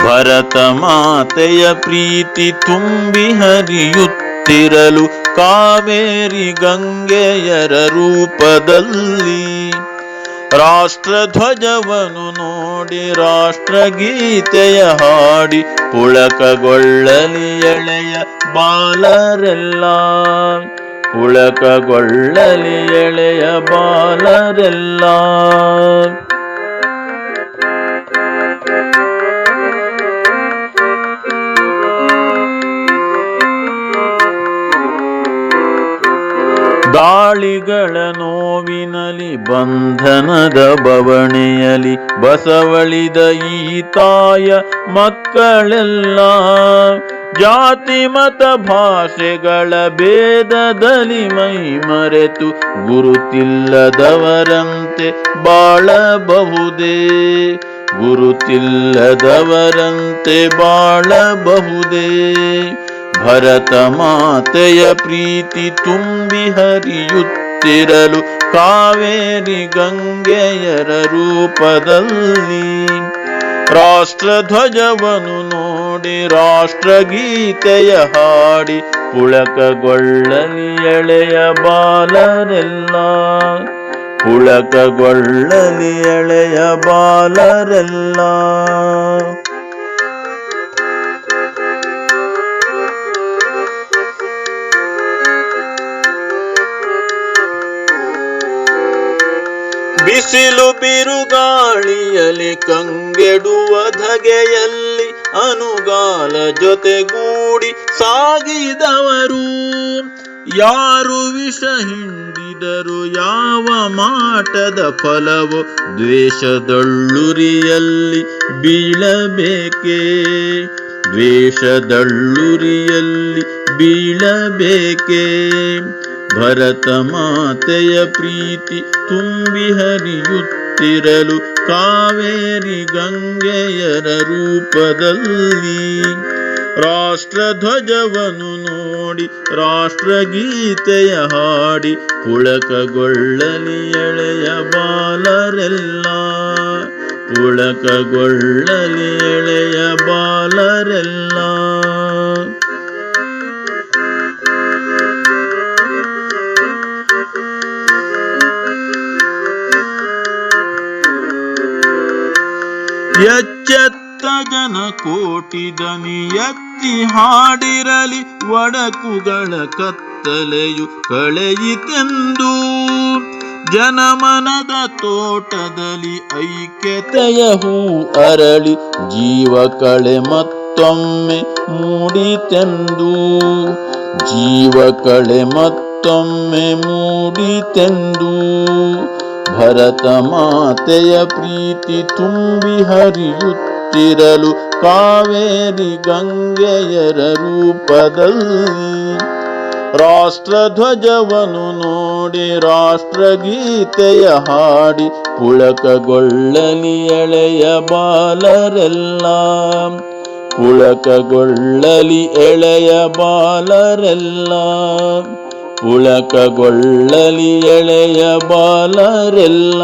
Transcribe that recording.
ಭರತ ಮಾತೆಯ ಪ್ರೀತಿ ತುಂಬಿ ಹರಿಯುತ್ತಿರಲು ಕಾವೇರಿ ಗಂಗೆಯರ ರೂಪದಲ್ಲಿ ರಾಷ್ಟ್ರಧ್ವಜವನ್ನು ನೋಡಿ ರಾಷ್ಟ್ರಗೀತೆಯ ಹಾಡಿ ಪುಳಕಗೊಳ್ಳಲಿ ಎಳೆಯ ಬಾಲರೆಲ್ಲ, ಪುಳಕಗೊಳ್ಳಲಿ ಎಳೆಯ ಬಾಲರೆಲ್ಲ. ದಾಳಿಗಳ ನೋವಿನಲಿ ಬಂಧನದ ಬವಣೆಯಲಿ ಬಸವಳಿದ ಈ ತಾಯ ಮಕ್ಕಳೆಲ್ಲ ಜಾತಿ ಮತ ಭಾಷೆಗಳ ಭೇದದಲ್ಲಿ ಮೈ ಮರೆತು ಗುರುತಿಲ್ಲದವರಂತೆ ಬಾಳಬಹುದೇ, ಗುರುತಿಲ್ಲದವರಂತೆ ಬಾಳಬಹುದೇ. ಭರತ ಮಾತೆಯ ಪ್ರೀತಿ ತುಂಬಿ ಹರಿಯುತ್ತಿರಲು ಕಾವೇರಿ ಗಂಗೆಯರ ರೂಪದಲ್ಲಿ ರಾಷ್ಟ್ರಧ್ವಜವನ್ನು ನೋಡಿ ರಾಷ್ಟ್ರಗೀತೆಯ ಹಾಡಿ ಪುಳಕಗೊಳ್ಳಲಿ ಎಳೆಯ ಬಾಲರೆಲ್ಲ, ಪುಳಕಗೊಳ್ಳಲಿ ಎಳೆಯ ಬಾಲರೆಲ್ಲ. ಬಿಸಿಲು ಬಿರುಗಾಳಿಯಲ್ಲಿ ಕಂಗೆಡುವ ಧಗೆಯಲ್ಲಿ ಅನುಗಾಲ ಜೊತೆಗೂಡಿ ಸಾಗಿದವರು ಯಾರು ವಿಷ ಹಿಂಡಿದರು ಯಾವ ಮಾಟದ ಫಲವೋ ದ್ವೇಷದಳ್ಳುರಿಯಲ್ಲಿ ಬೀಳಬೇಕೇ, ದ್ವೇಷದಳ್ಳುರಿಯಲ್ಲಿ ಬೀಳಬೇಕೇ. ಭರತ ಮಾತೆಯ ಪ್ರೀತಿ ತುಂಬಿ ಹರಿಯುತ್ತಿರಲು ಕಾವೇರಿ ಗಂಗೆಯರ ರೂಪದಲ್ಲಿ ರಾಷ್ಟ್ರಧ್ವಜವನ್ನು ನೋಡಿ ರಾಷ್ಟ್ರಗೀತೆಯ ಹಾಡಿ ಪುಳಕಗೊಳ್ಳಲಿ ಎಳೆಯ ಬಾಲರೆಲ್ಲ, ಪುಳಕಗೊಳ್ಳಲಿ ಎಳೆಯ ಬಾಲರೆಲ್ಲ. ಎಚ್ಚೆತ್ತ ಜನ ಕೋಟಿ ದನಿ ಎತ್ತಿ ಹಾಡಿರಲಿ ಒಡಕುಗಳ ಕತ್ತಲೆಯು ಕಳೆಯಿತೆಂದು ಜನಮನದ ತೋಟದಲ್ಲಿ ಐಕ್ಯತೆಯ ಹೂ ಅರಳಿ ಜೀವ ಕಳೆ ಮತ್ತೊಮ್ಮೆ ಮೂಡಿತೆಂದು, ಜೀವ ಕಳೆ ಮತ್ತೊಮ್ಮೆ ಮೂಡಿತೆಂದು. ಭರತ ಮಾತೆಯ ಪ್ರೀತಿ ತುಂಬಿ ಹರಿಯುತ್ತಿರಲು ಕಾವೇರಿ ಗಂಗೆಯರ ರೂಪದಲ್ಲಿ ರಾಷ್ಟ್ರಧ್ವಜವನ್ನು ನೋಡಿ ರಾಷ್ಟ್ರಗೀತೆಯ ಹಾಡಿ ಪುಳಕಗೊಳ್ಳಲಿ ಎಳೆಯ ಬಾಲರೆಲ್ಲ, ಪುಳಕಗೊಳ್ಳಲಿ ಎಳೆಯ ಬಾಲರೆಲ್ಲ, ಪುಳಕಗೊಳ್ಳಲಿ ಎಳೆಯ ಬಾಲರೆಲ್ಲ.